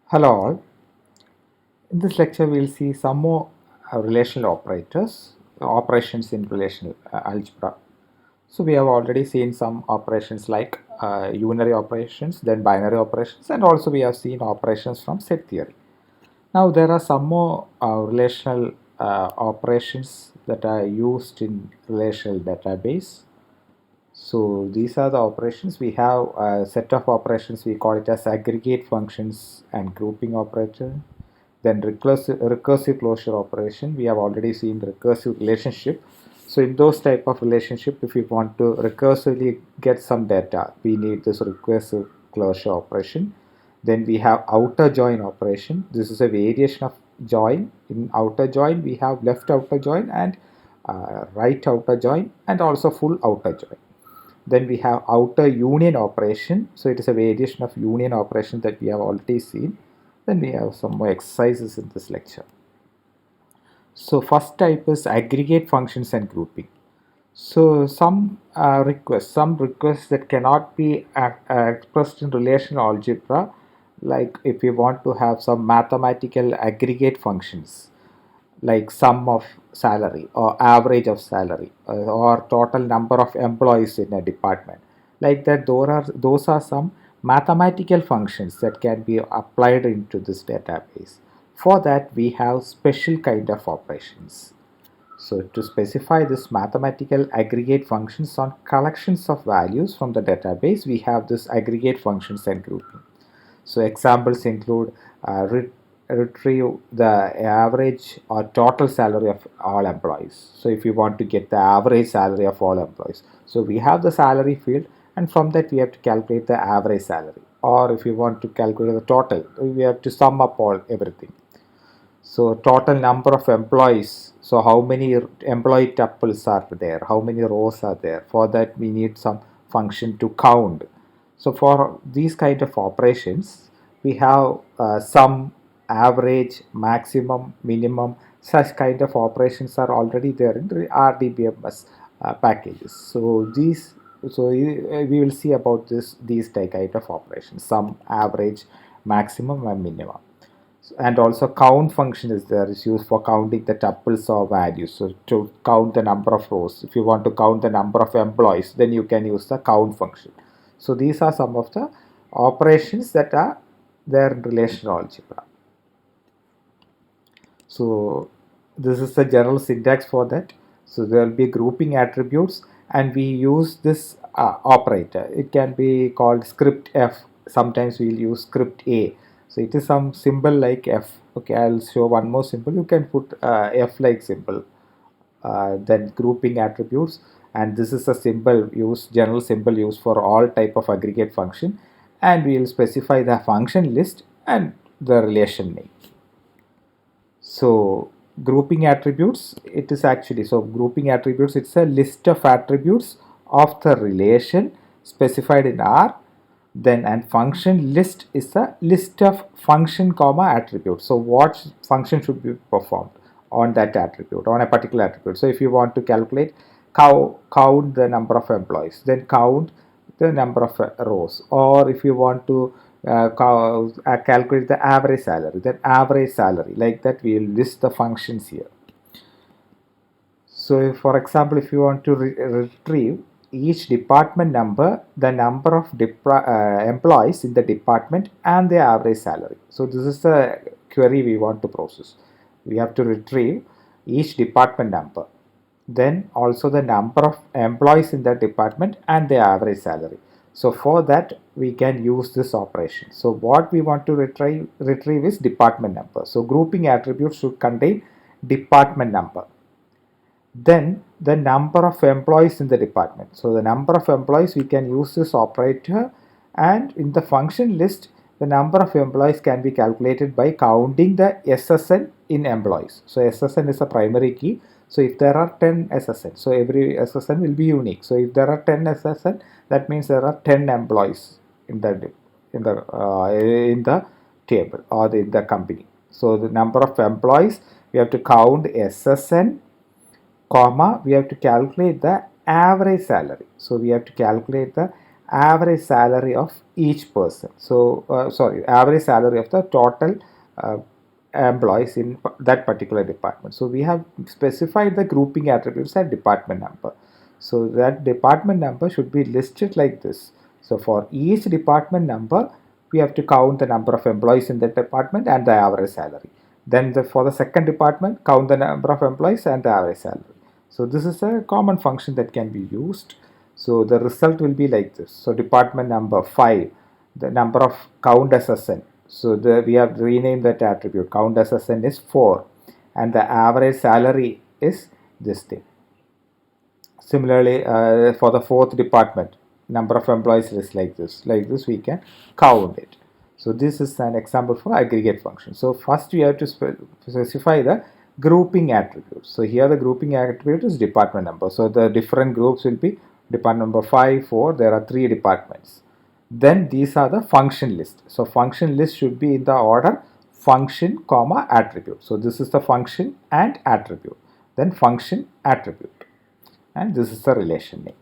Hello all. In this lecture, we'll see some more relational operators, operations in relational algebra. So we have already seen some operations like unary operations, then binary operations, and also we have seen operations from set theory. Now there are some more relational operations that are used in relational database. So these are the operations. We have a set of operations. We call it as aggregate functions and grouping operator. Then recursive closure operation. We have already seen recursive relationship. So in those type of relationship, if we want to recursively get some data, we need this recursive closure operation. Then we have outer join operation. This is a variation of join. In outer join, we have left outer join and right outer join and also full outer join. Then we have outer union operation. So it is a variation of union operation that we have already seen. Then we have some more exercises in this lecture. So first type is aggregate functions and grouping. So some requests that cannot be expressed in relational algebra, like if we want to have some mathematical aggregate functions, like sum of salary or average of salary or total number of employees in a department, like that those are some mathematical functions that can be applied into this database. For that we have special kind of operations. So to specify this mathematical aggregate functions on collections of values from the database, we have this aggregate functions and grouping. So examples include retrieve the average or total salary of all employees. So if you want to get the average salary of all employees, so we have the salary field, and from that we have to calculate the average salary. Or if you want to calculate the total, we have to sum up all everything. So total number of employees. So how many employee tuples are there? How many rows are there? For that we need some function to count. So for these kind of operations, we have sum, average, maximum, minimum. Such kind of operations are already there in the RDBMS packages. We will see about these kind of operations: sum, average, maximum, and minimum. And also count function is there, is used for counting the tuples or values. So to count the number of rows, if you want to count the number of employees, then you can use the count function. So these are some of the operations that are there in relational algebra. So this is the general syntax for that. So there will be grouping attributes, and we use this operator. It can be called script F. Sometimes we'll use script A. So it is some symbol like F. Okay, I'll show one more symbol. You can put F like symbol. Then grouping attributes, and this is a symbol used, general symbol used for all type of aggregate function, and we will specify the function list and the relation name. So grouping attributes, it is actually, so grouping attributes, it's a list of attributes of the relation specified in R. Then and function list is a list of function comma attribute. So what function should be performed on that attribute, on a particular attribute. So if you want to calculate count the number of employees, then count the number of rows. Or if you want to calculate the average salary, then average salary, like that we will list the functions here. So for example, if you want to retrieve each department number, the number of employees in the department and their average salary. So this is the query we want to process. We have to retrieve each department number, then also the number of employees in that department and their average salary. So for that we can use this operation. So what we want to retrieve is department number. So grouping attributes should contain department number. Then the number of employees in the department. So the number of employees, we can use this operator, and in the function list the number of employees can be calculated by counting the SSN in employees. So SSN is a primary key. So if there are 10 SSN, so every SSN will be unique. So if there are 10 SSN, that means there are 10 employees in the table or in the company. So the number of employees, we have to count SSN, comma, we have to calculate the average salary. So we have to calculate the average salary of each person. So, average salary of the total uh, employees in that particular department. So, we have specified the grouping attributes at department number. So, that department number should be listed like this. So, for each department number, we have to count the number of employees in that department and the average salary. Then for the second department, count the number of employees and the average salary. So this is a common function that can be used. So the result will be like this. So department number 5, the number of count SSN. So we have renamed that attribute. Count SSN is 4 and the average salary is this thing. Similarly, for the fourth department, number of employees is like this. Like this, we can count it. So this is an example for aggregate function. So first we have to specify the grouping attribute. So here the grouping attribute is department number. So the different groups will be department number 5, 4. There are 3 departments. Then these are the function list. So function list should be in the order function comma attribute. So this is the function and attribute. Then function attribute. And this is the relation name.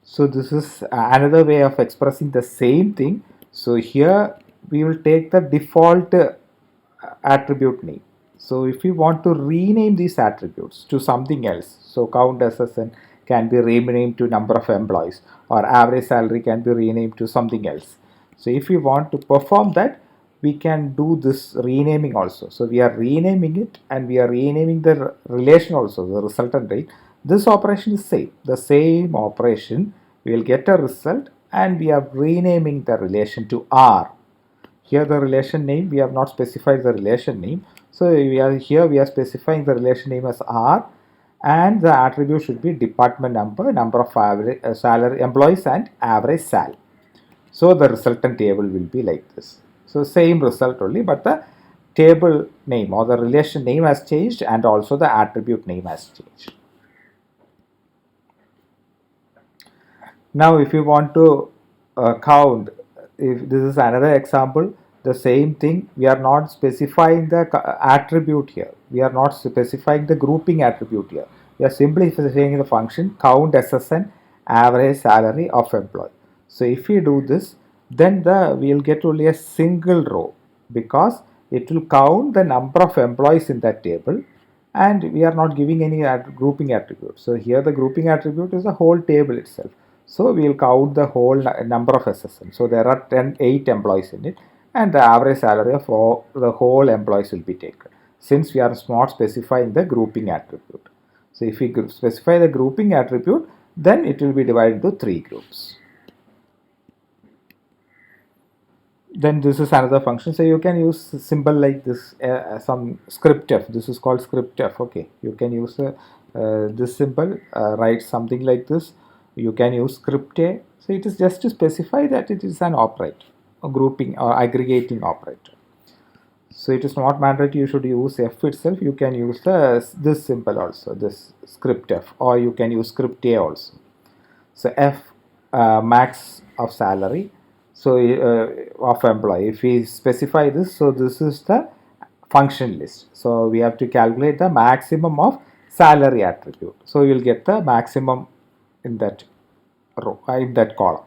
So this is another way of expressing the same thing. So here we will take the default attribute name. So if we want to rename these attributes to something else, so count SSN can be renamed to number of employees, or average salary can be renamed to something else. So if we want to perform that, we can do this renaming also. So we are renaming it and we are renaming the relation also, the resultant rate. This operation is same. The same operation, we will get a result and we are renaming the relation to R. Here the relation name, we have not specified the relation name. So we are specifying the relation name as R, and the attribute should be department number, number of average, salary employees and average salary. So the resultant table will be like this. So same result only, but the table name or the relation name has changed and also the attribute name has changed. Now if you want to count, if this is another example, the same thing, we are not specifying the attribute here. We are not specifying the grouping attribute here. We are simply specifying the function count SSN average salary of employee. So if we do this, then we will get only a single row because it will count the number of employees in that table and we are not giving any grouping attribute. So here the grouping attribute is the whole table itself. So we will count the whole number of SSN. So there are 8 employees in it and the average salary of all the whole employees will be taken since we are not specifying the grouping attribute. So if we specify the grouping attribute, then it will be divided into 3 groups. Then this is another function. So you can use symbol like this, some scriptf. This is called scriptf. Okay, you can use this symbol, write something like this. You can use script A. So it is just to specify that it is an operator, a grouping or aggregating operator. So it is not mandatory you should use F itself. You can use this symbol also, this script F, or you can use script A also. So F max of salary. So of employee. If we specify this, so this is the function list. So we have to calculate the maximum of salary attribute. So you will get the maximum in that row, in that column.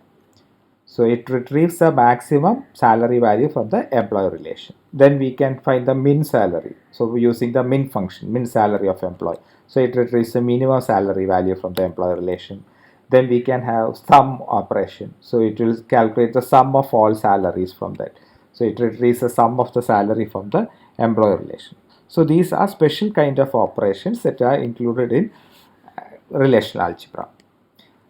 So it retrieves the maximum salary value from the employee relation. Then we can find the min salary. So we're using the min function, min salary of employee. So it retrieves the minimum salary value from the employee relation. Then we can have sum operation. So it will calculate the sum of all salaries from that. So it retrieves the sum of the salary from the employee relation. So these are special kind of operations that are included in relational algebra.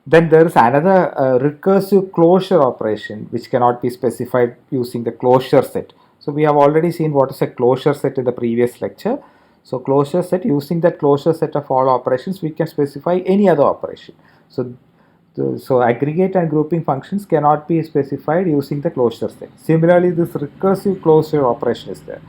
Then there is another recursive closure operation which cannot be specified using the closure set. So we have already seen what is a closure set in the previous lecture. So closure set, using that closure set of all operations, we can specify any other operation. So aggregate and grouping functions cannot be specified using the closure set. Similarly, this recursive closure operation is there.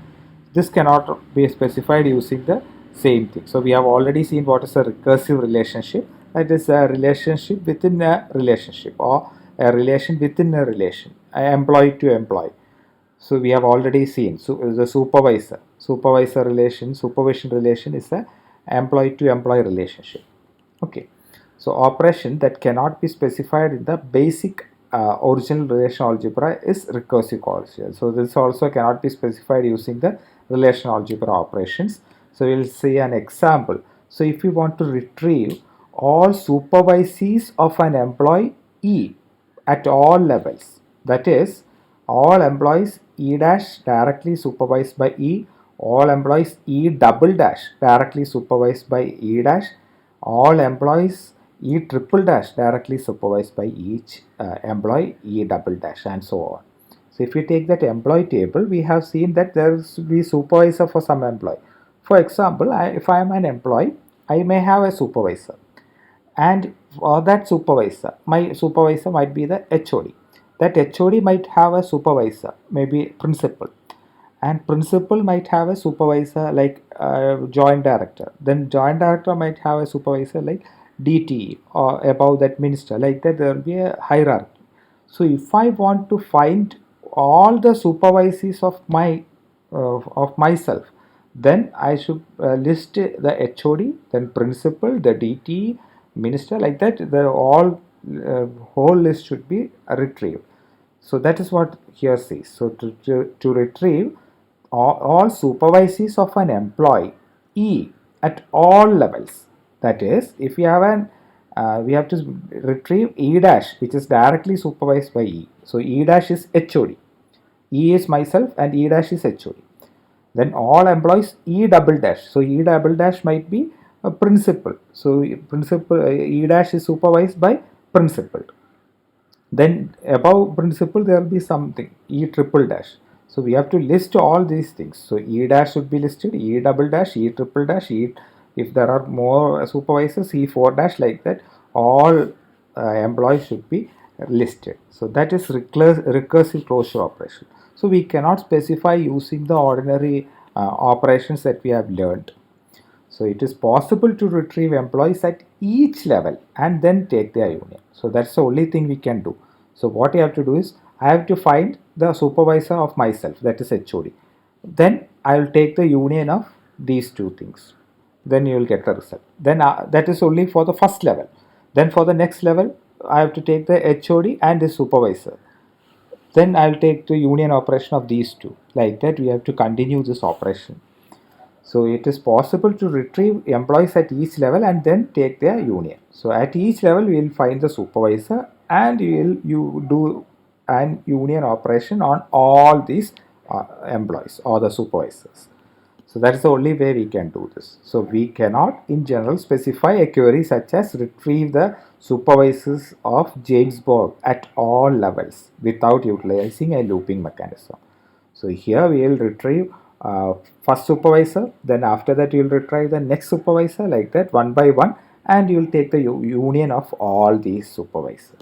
This cannot be specified using the same thing. So we have already seen what is a recursive relationship. That is a relationship within a relationship or a relation within a relation, employee to employee. So we have already seen the supervision relation is a employee to employee relationship. Okay. So operation that cannot be specified in the basic original relational algebra is recursive algebra. So this also cannot be specified using the relational algebra operations. So we'll see an example. So if you want to retrieve all supervisees of an employee E at all levels, that is, all employees E dash directly supervised by E, all employees E double dash directly supervised by E dash, all employees E triple dash directly supervised by each employee E double dash, and so on. So if we take that employee table, we have seen that there will be supervisor for some employee. For example, if I am an employee, I may have a supervisor, and for that supervisor, my supervisor might be the HOD. That HOD might have a supervisor, maybe principal, and principal might have a supervisor like joint director. Then joint director might have a supervisor like DTE, or above that minister. Like that, there will be a hierarchy. So if I want to find all the supervisees of myself, then I should list the HOD, then principal, the DTE, minister, like that. The all whole list should be retrieved. So that is what here says. So to retrieve all supervisees of an employee E at all levels. That is, if we have we have to retrieve E dash, which is directly supervised by E. So E dash is HOD. E is myself and E dash is HOD. Then all employees E double dash. So E double dash might be a principal. So principal E dash is supervised by principal. Then above principal there will be something E triple dash. So we have to list all these things. So E dash should be listed, E double dash, E triple dash, E, if there are more supervisors, E4 dash, like that. All employees should be listed. So that is recursive closure operation. So we cannot specify using the ordinary operations that we have learned. So it is possible to retrieve employees at each level and then take their union. So that's the only thing we can do. So what I have to do is I have to find the supervisor of myself, that is HOD. Then I will take the union of these two things. Then you will get the result. Then that is only for the first level. Then for the next level, I have to take the HOD and the supervisor. Then I will take the union operation of these two. Like that, we have to continue this operation. So it is possible to retrieve employees at each level and then take their union. So at each level we will find the supervisor and you do an union operation on all these employees or the supervisors. So that is the only way we can do this. So we cannot in general specify a query such as retrieve the supervisors of James Bond at all levels without utilizing a looping mechanism. So here we will retrieve first supervisor, then after that you will retrieve the next supervisor, like that, one by one, and you will take the union of all these supervisors.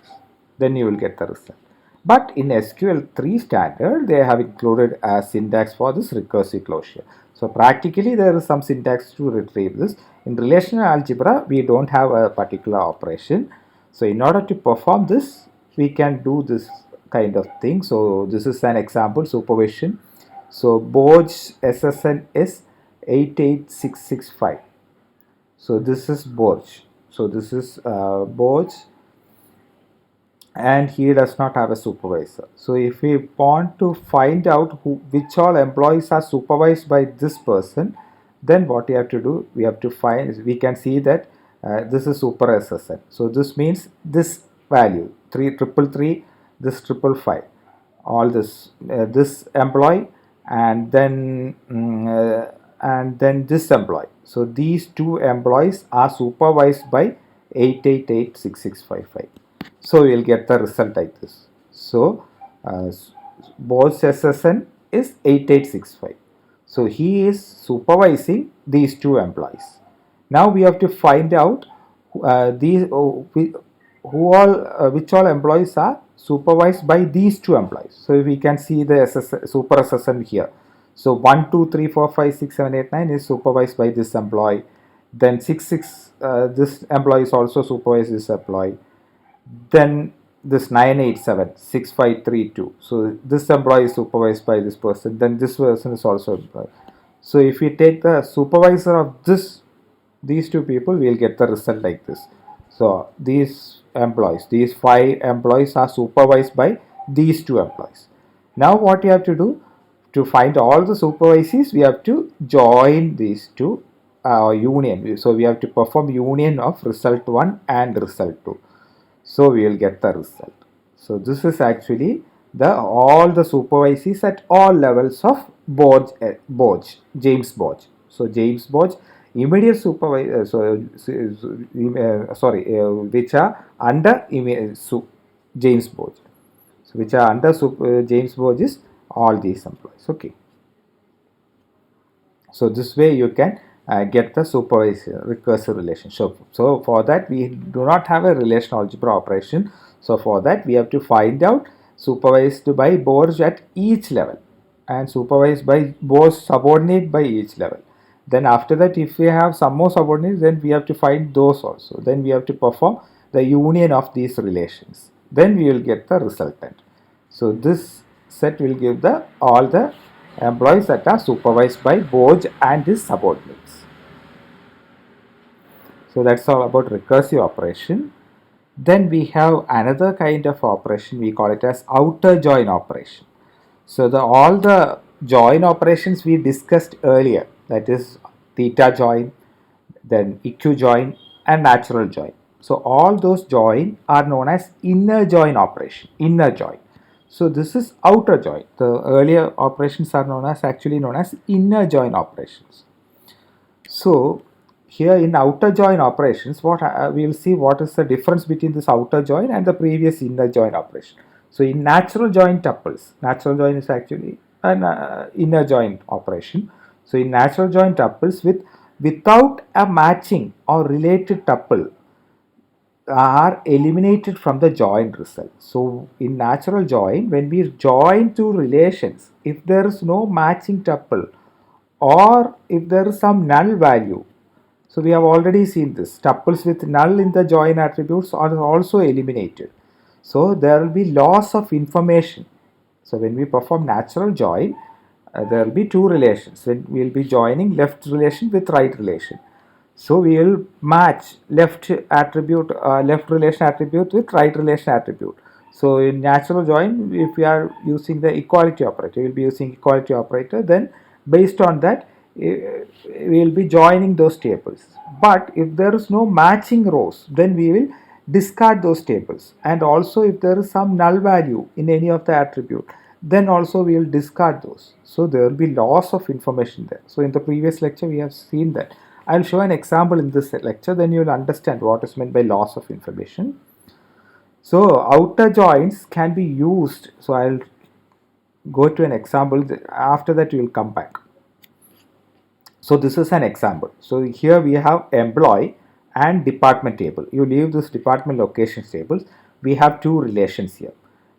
Then you will get the result. But in SQL 3 standard, they have included a syntax for this recursive closure. So practically there is some syntax to retrieve this. In relational algebra, we don't have a particular operation. So in order to perform this, we can do this kind of thing. So this is an example supervision. So Borge SSN is 88665. So this is Borge. So this is Borge, and he does not have a supervisor. So if we want to find out which all employees are supervised by this person, then what we have to do, we have to find, we can see that this is super SSN. So this means this value 333, this 555, all this this employee, and then this employee. So these two employees are supervised by 8886655. So we will get the result like this. So Boss SSN is 8865. So he is supervising these two employees. Now we have to find out which all employees are supervised by these two employees. So we can see the super SSN here. So 1, 2, 3, 4, 5, 6, 7, 8, 9 is supervised by this employee. Then 6, this employee is also supervised this employee. Then this 9876532. So this employee is supervised by this person. Then this person is also employed. So if we take the supervisor of these two people, we will get the result like this. So these 5 employees are supervised by these 2 employees. Now what you have to do to find all the supervisees, we have to join these two union. So we have to perform union of result 1 and result 2. So we will get the result. So this is actually the all the supervisees at all levels of James Borge. So James Borge immediate supervisor, which are under James Borge. So which are under James Borge is all these employees. Okay. So this way you can get the supervisor recursive relationship. So for that we do not have a relational algebra operation. So for that we have to find out supervised by Borge at each level and supervised by Borge subordinate by each level. Then after that, if we have some more subordinates, then we have to find those also. Then we have to perform the union of these relations. Then we will get the resultant. So this set will give the all the employees that are supervised by Borge and his subordinates. So that's all about recursive operation. Then we have another kind of operation, we call it as outer join operation. So all the join operations we discussed earlier, that is theta join, then eq join and natural join. So all those join are known as inner join operation, inner join. So this is outer join. The earlier operations are actually known as inner join operations. So here in outer join operations, what we will see what is the difference between this outer join and the previous inner join operation. So in natural join tuples, natural join is actually an inner join operation. So in natural join tuples without a matching or related tuple are eliminated from the join result. So in natural join, when we join two relations, if there is no matching tuple or if there is some null value, so we have already seen this, tuples with null in the join attributes are also eliminated. So there will be loss of information. So when we perform natural join, there will be two relations. When we will be joining left relation with right relation. So we will match left relation attribute with right relation attribute. So in natural join, if we are using the equality operator, we will be using equality operator. Then based on that, we will be joining those tables. But if there is no matching rows, then we will discard those tables. And also if there is some null value in any of the attribute, then also we will discard those. So there will be loss of information there. So in the previous lecture we have seen that. I'll show an example in this lecture, then you will understand what is meant by loss of information. So outer joins can be used. So I'll go to an example. After that you will come back. So this is an example. So here we have employee and department table. You leave this department locations tables. We have two relations here.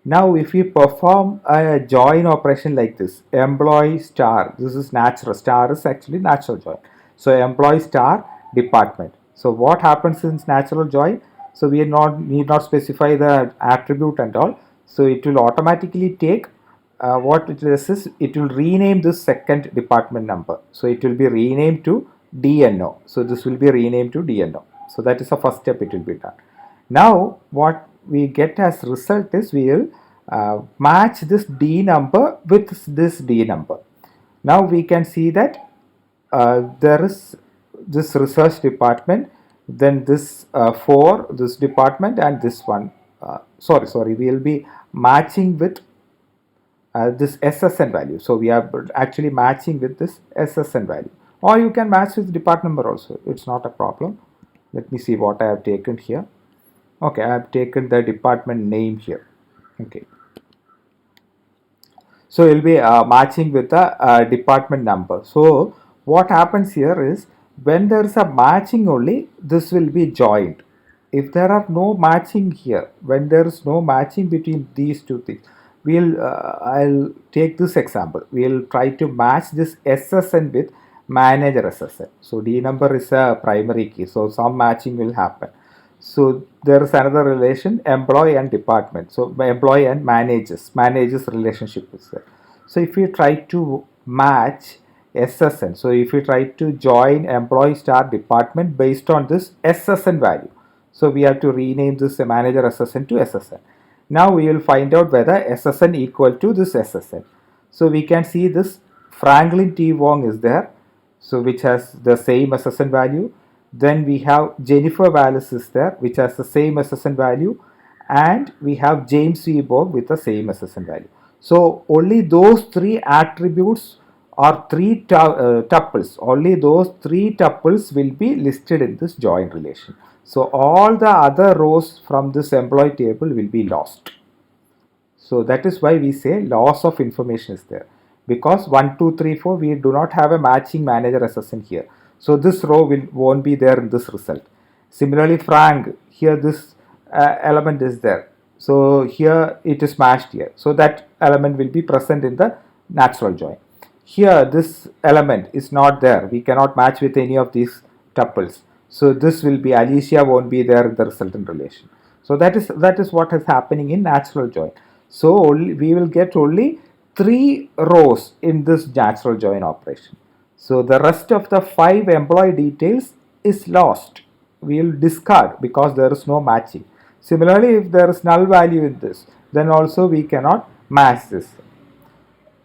Now if we perform a join operation like this, employee star, this is natural, star is actually natural join. So employee star department. So what happens in natural join? So we need not specify the attribute and all. So it will automatically take what it is it will rename this second department number. So it will be renamed to DNO. So this will be renamed to DNO. So that is the first step it will be done. Now what we get as result is we will match this D number with this D number. Now we can see that there is this research department, then this for this department and this one. Sorry, we will be matching with this SSN value. So we are actually matching with this SSN value, or you can match with department number also. It's not a problem. Let me see what I have taken here. Okay, I have taken the department name here. Okay. So it will be matching with the department number. So what happens here is when there is a matching only, this will be joined. If there are no matching here, when there is no matching between these two things, I'll take this example. We'll try to match this SSN with manager SSN. So D number is a primary key, so some matching will happen. So there is another relation, employee and department. So employee and managers relationship is there. So if you try to match SSN, so if you try to join employee star department based on this SSN value, So we have to rename this manager SSN to SSN. Now we will find out whether SSN equal to this SSN. So we can see this Franklin T. Wong is there, so which has the same SSN value. Then we have Jennifer Wallace is there, which has the same SSN value, and we have James V. Borg with the same SSN value. So only those three attributes or three tuples, only those three tuples will be listed in this join relation. So all the other rows from this employee table will be lost. So that is why we say loss of information is there, because 1, 2, 3, 4 we do not have a matching manager SSN here. So this row won't be there in this result. Similarly, Frank, here this element is there. So here it is matched here. So that element will be present in the natural join. Here this element is not there. We cannot match with any of these tuples. So this will be Alicia won't be there in the resultant relation. So that is what is happening in natural join. So we will get only 3 rows in this natural join operation. So the rest of the 5 employee details is lost. We will discard because there is no matching. Similarly, if there is null value in this, then also we cannot match this.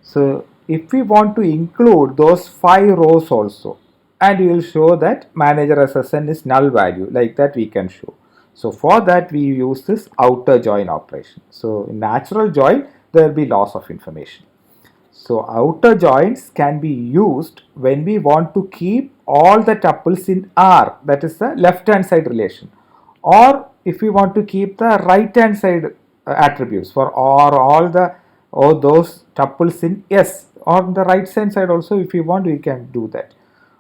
So if we want to include those 5 rows also, and we will show that manager SSN is null value, like that we can show. So for that we use this outer join operation. So in natural join there will be loss of information. So outer joins can be used when we want to keep all the tuples in R, that is the left hand side relation, or if we want to keep the right hand side attributes for all those tuples in S. On the right hand side also, if we want, we can do that,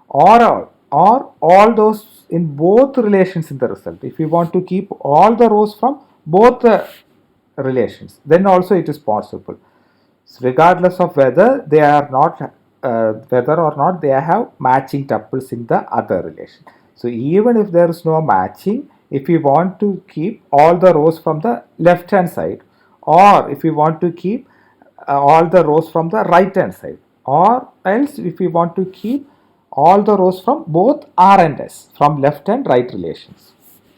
or all those in both relations in the result. If we want to keep all the rows from both the relations, then also it is possible, regardless of whether they are not whether or not they have matching tuples in the other relation. So even if there is no matching, if we want to keep all the rows from the left hand side, or if we want to keep all the rows from the right hand side, or else if we want to keep all the rows from both R and S, from left and right relations.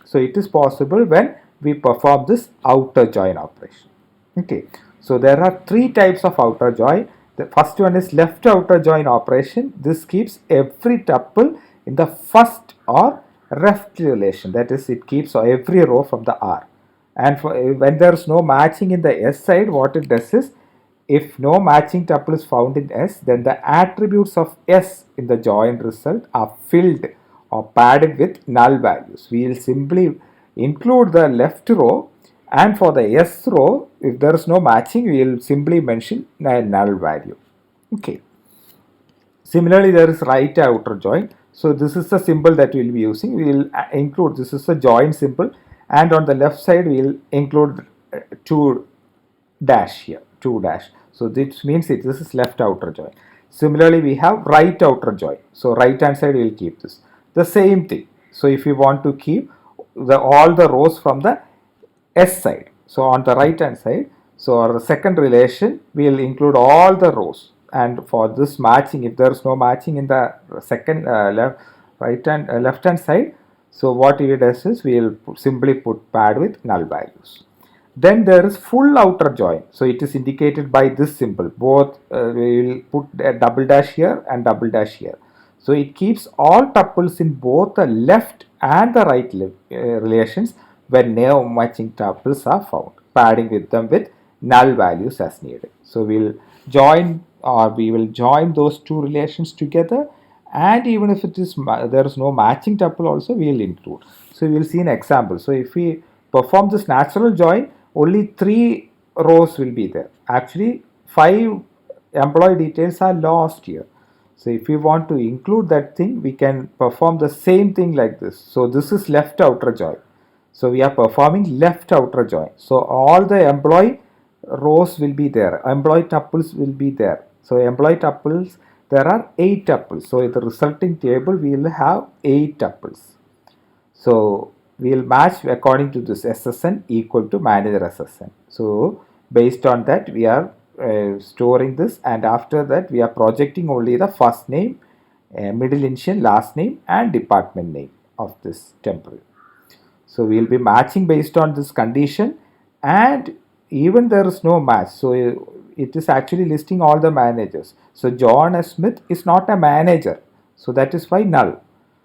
So it is possible when we perform this outer join operation. Okay, so there are 3 types of outer join. The first one is left outer join operation. This keeps every tuple in the first or left relation, that is, it keeps every row from the R. And when there is no matching in the S side, what it does is, if no matching tuple is found in S, then the attributes of S in the join result are filled or padded with null values. We will simply include the left row, and for the S row, if there is no matching, we will simply mention a null value. Okay. Similarly, there is right outer join. So this is the symbol that we will be using. We will include, this is a join symbol, and on the left side we will include 2 dash here, 2 dash. So this means this is left outer join. Similarly, we have right outer join. So right hand side we will keep this. The same thing. So if we want to keep all the rows from the S side, so on the right hand side, so our second relation we will include all the rows, and for this matching, if there is no matching in the second left hand side, so what we do is we will simply put pad with null values. Then there is full outer join. So it is indicated by this symbol. Both we will put a double dash here and double dash here. So it keeps all tuples in both the left and the right relations when no matching tuples are found, padding with them with null values as needed. So we will join those 2 relations together, and even if it is there is no matching tuple also, we will include. So we will see an example. So if we perform this natural join, only 3 rows will be there. Actually 5 employee details are lost here. So if we want to include that thing, we can perform the same thing like this. So this is left outer join. So we are performing left outer join. So all the employee rows will be there. Employee tuples will be there. So employee tuples, there are 8 tuples. So in the resulting table, we will have 8 tuples. So we will match according to this SSN equal to manager SSN. So based on that, we are storing this, and after that we are projecting only the first name, middle initial, last name, and department name of this temporary. So we will be matching based on this condition, and even there is no match. So it is actually listing all the managers. So John S. Smith is not a manager. So that is why null.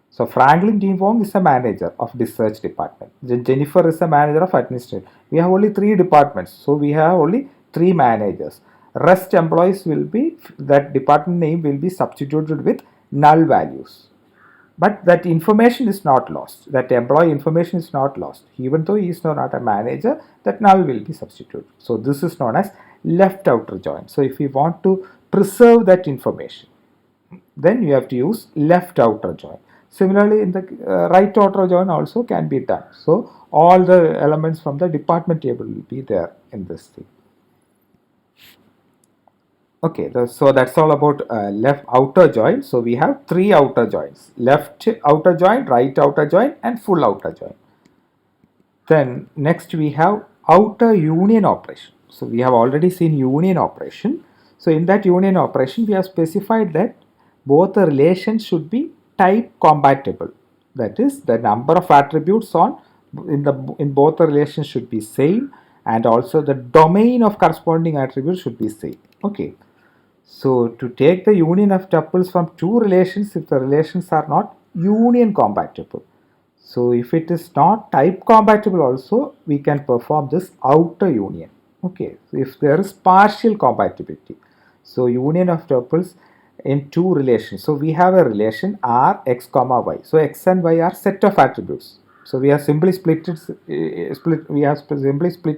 So Franklin D. Wong is a manager of research department. Jennifer is a manager of administration. We have only 3 departments. So we have only 3 managers. Rest employees will be, that department name will be substituted with null values. But that information is not lost. That employee information is not lost. Even though he is not a manager, that null will be substituted. So this is known as left outer join. So if we want to preserve that information, then you have to use left outer join. Similarly, in the right outer join also can be done. So all the elements from the department table will be there in this thing. Okay, so that's all about left outer join. So we have 3 outer joins: left outer join, right outer join, and full outer join. Then next we have outer union operation. So we have already seen union operation. So in that union operation, we have specified that both the relations should be type compatible. That is, the number of attributes in both the relations should be same, and also the domain of corresponding attributes should be same. Okay. So to take the union of tuples from 2 relations, if the relations are not union compatible. So if it is not type compatible also, we can perform this outer union. Okay, so if there is partial compatibility. So union of tuples in 2 relations. So we have a relation R x comma y. So x and y are set of attributes. So we have simply split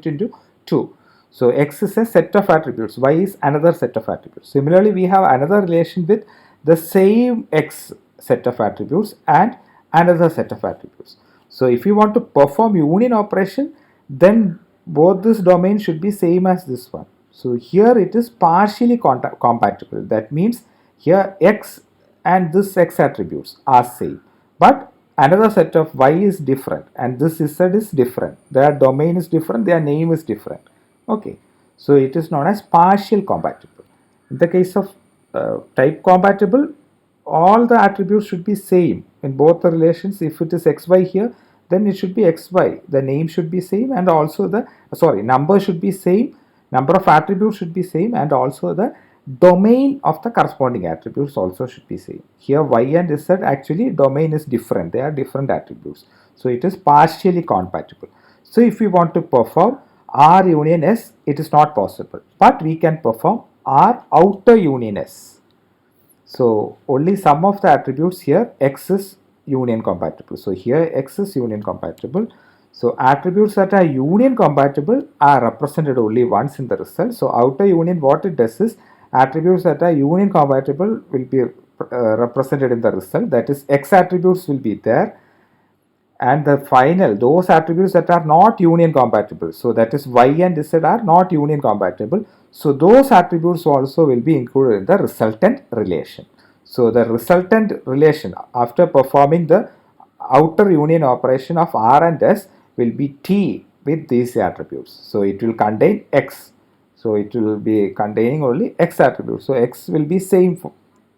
into 2. So x is a set of attributes, y is another set of attributes. Similarly, we have another relation with the same x set of attributes and another set of attributes. So if you want to perform union operation, then both this domain should be same as this one. So here it is partially compatible. That means here x and this x attributes are same, but another set of y is different and this z is different. Their domain is different, their name is different. Okay, so it is known as partial compatible. In the case of type compatible, all the attributes should be same in both the relations. If it is xy here, then it should be xy. The name should be same, and also the number should be same, number of attributes should be same, and also the domain of the corresponding attributes also should be same. Here y and z actually domain is different. They are different attributes. So it is partially compatible. So if we want to perform R union S, it is not possible, but we can perform R outer union S. So only some of the attributes here x is union compatible. So here x is union compatible. So attributes that are union compatible are represented only once in the result. So outer union, what it does is attributes that are union compatible will be represented in the result. That is, x attributes will be there, and the final, those attributes that are not union compatible, so that is y and z are not union compatible, so those attributes also will be included in the resultant relation. So the resultant relation after performing the outer union operation of R and S will be T with these attributes. So it will contain x, so it will be containing only x attributes. So x will be same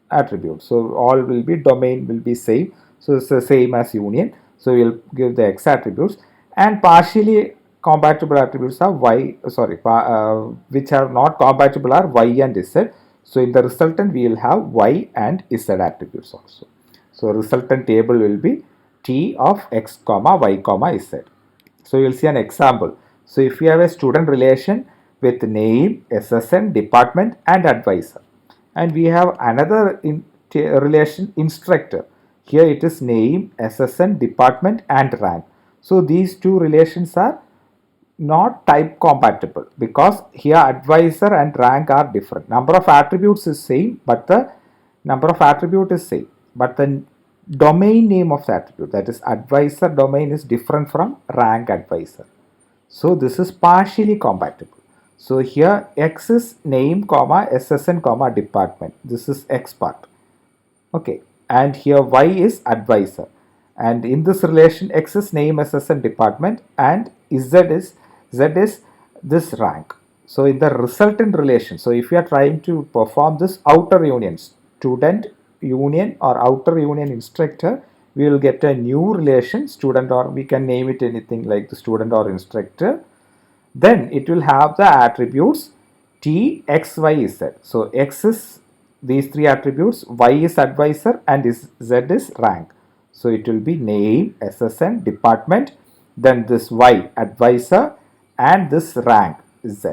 attribute, so all will be domain will be same, so it's the same as union. So we will give the x attributes, and partially compatible attributes are which are not compatible are y and z. So in the resultant we will have y and z attributes also. So resultant table will be T of x comma y comma z. So you will see an example. So if you have a student relation with name, SSN, department, and advisor, and we have another relation instructor. Here it is name, SSN, department, and rank. So these two relations are not type compatible because here advisor and rank are different. Number of attributes is same, but the number of attribute is same, but the domain name of the attribute, that is advisor domain, is different from rank advisor. So this is partially compatible. So here x is name comma SSN comma department. This is x part. Okay, and here y is advisor, and in this relation x is name, SSN, department, and z is this rank. So in the resultant relation, so if you are trying to perform this outer union, student union or outer union instructor, we will get a new relation, student, or we can name it anything like the student or instructor. Then it will have the attributes T, X, Y, Z. So X is these three attributes, Y is advisor, and Z is rank. So it will be name, SSN, department, then this Y advisor, and this rank Z.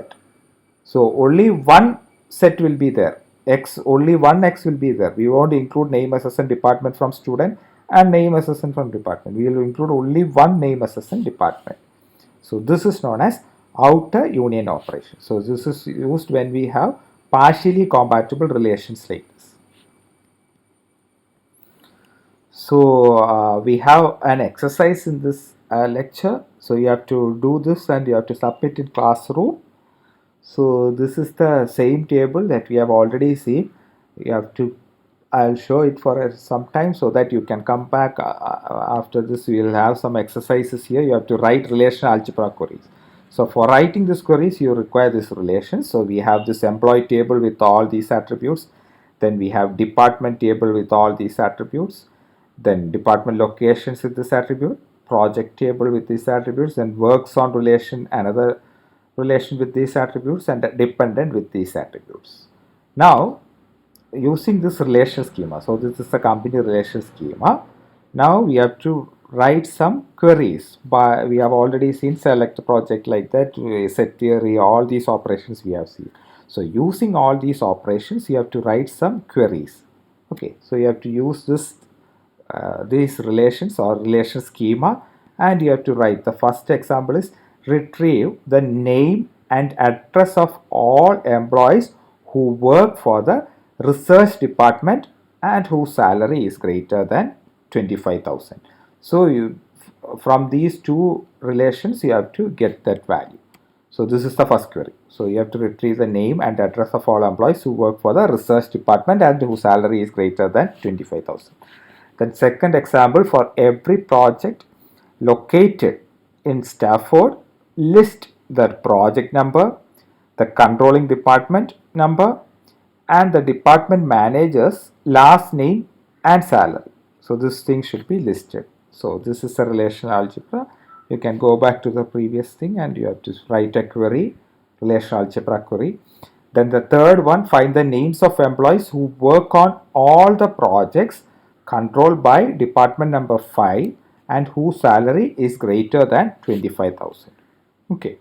So only one set will be there. X, only one X will be there. We won't include name, SSN, department from student and name, SSN from department. We will include only one name, SSN, department. So this is known as outer union operation. So this is used when we have partially compatible relations like this. So we have an exercise in this lecture. So you have to do this and you have to submit in classroom. So this is the same table that we have already seen. You have to, I'll show it for some time so that you can come back after this. We will have some exercises here. You have to write relational algebra queries. So for writing these queries, you require this relation. So we have this employee table with all these attributes. Then we have department table with all these attributes. Then department locations with this attribute. Project table with these attributes. Then works on relation, another relation with these attributes, and a dependent with these attributes. Now, using this relation schema, so this is the company relation schema. Now we have to write some queries. We have already seen select project like that, set theory, all these operations we have seen. So using all these operations, you have to write some queries. Okay, so you have to use this these relations or relation schema, and you have to write. The first example is retrieve the name and address of all employees who work for the research department and whose salary is greater than 25,000. So from these two relations you have to get that value. So this is the first query. So you have to retrieve the name and address of all employees who work for the research department and whose salary is greater than 25,000. Then second example, for every project located in Stafford, list the project number, the controlling department number, and the department manager's last name and salary. So this thing should be listed. So this is a relational algebra. You can go back to the previous thing and you have to write a query, relational algebra query. Then the third one, find the names of employees who work on all the projects controlled by department number 5 and whose salary is greater than 25,000. Okay.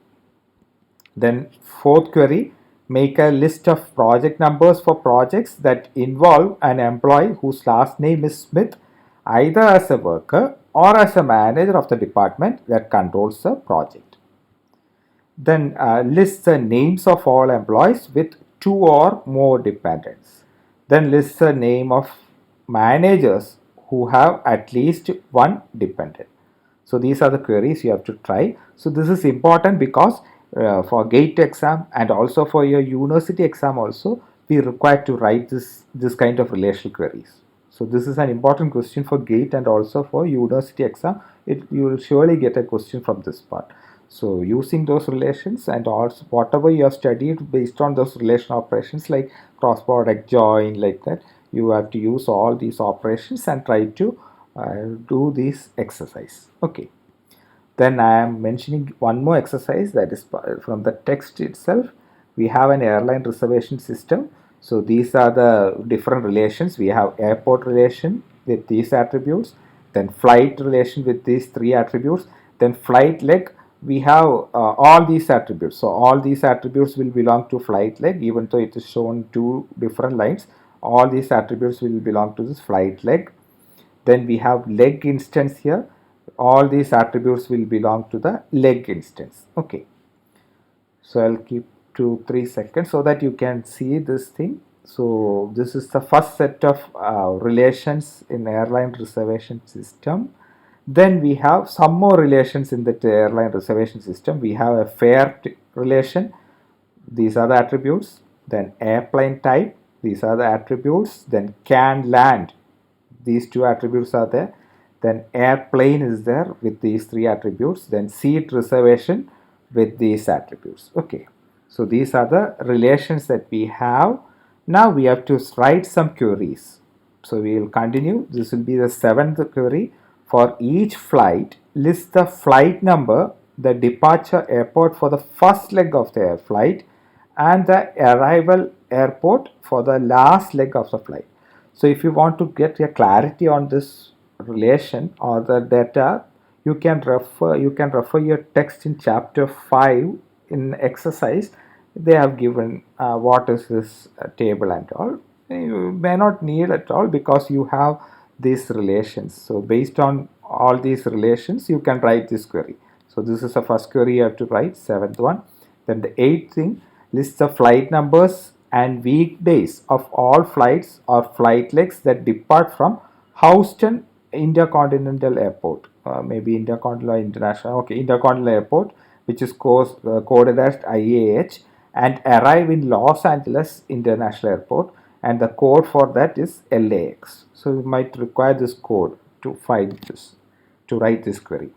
Then fourth query, make a list of project numbers for projects that involve an employee whose last name is Smith, either as a worker or as a manager of the department that controls the project. Then list the names of all employees with 2 or more dependents. Then list the name of managers who have at least one dependent. So these are the queries you have to try. So this is important because for GATE exam and also for your university exam also, we require to write this kind of relational queries. So this is an important question for GATE and also for university exam. You will surely get a question from this part. So using those relations and also whatever you have studied based on those relation operations like cross product, join, like that, you have to use all these operations and try to do this exercise. Okay. Then I am mentioning one more exercise that is from the text itself. We have an airline reservation system. So these are the different relations. We have airport relation with these attributes, then flight relation with these three attributes, then flight leg. We have all these attributes. So all these attributes will belong to flight leg, even though it is shown two different lines. All these attributes will belong to this flight leg. Then we have leg instance here. All these attributes will belong to the leg instance. Okay. So I'll keep 2-3 seconds so that you can see this thing. So this is the first set of relations in airline reservation system. Then we have some more relations in the airline reservation system. We have a fare relation. These are the attributes. Then airplane type. These are the attributes. Then can land. These two attributes are there. Then airplane is there with these three attributes. Then seat reservation with these attributes. Okay. So these are the relations that we have. Now we have to write some queries. So we will continue. This will be the seventh query. For each flight, list the flight number, the departure airport for the first leg of the flight, and the arrival airport for the last leg of the flight. So if you want to get a clarity on this relation or the data, you can refer your text in chapter 5 in exercise. They have given what is this table and all. You may not need at all because you have these relations. So based on all these relations, you can write this query. So this is the first query you have to write, seventh one. Then the eighth thing, list the flight numbers and weekdays of all flights or flight legs that depart from Houston Intercontinental Airport. Maybe Intercontinental or International. Okay, Intercontinental Airport, which is coded as IAH, and arrive in Los Angeles International Airport, and the code for that is LAX. So you might require this code to find this, to write this query.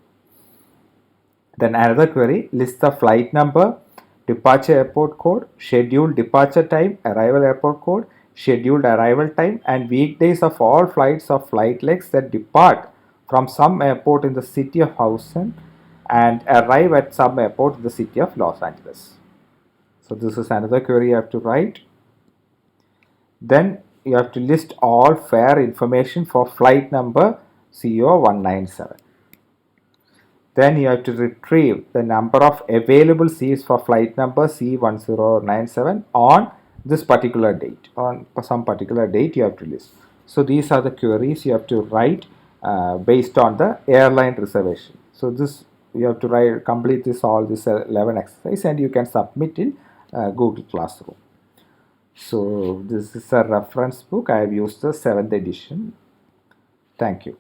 Then another query, list the flight number, departure airport code, scheduled departure time, arrival airport code, scheduled arrival time, and weekdays of all flights of flight legs that depart from some airport in the city of Houston and arrive at some airport in the city of Los Angeles. So this is another query you have to write. Then you have to list all fare information for flight number CO197. Then you have to retrieve the number of available seats for flight number C1097 on this particular date. On some particular date you have to list. So these are the queries you have to write based on the airline reservation. So this you have to write, complete this all this 11 exercise, and you can submit in Google Classroom. So this is a reference book. I have used the 7th edition. Thank you.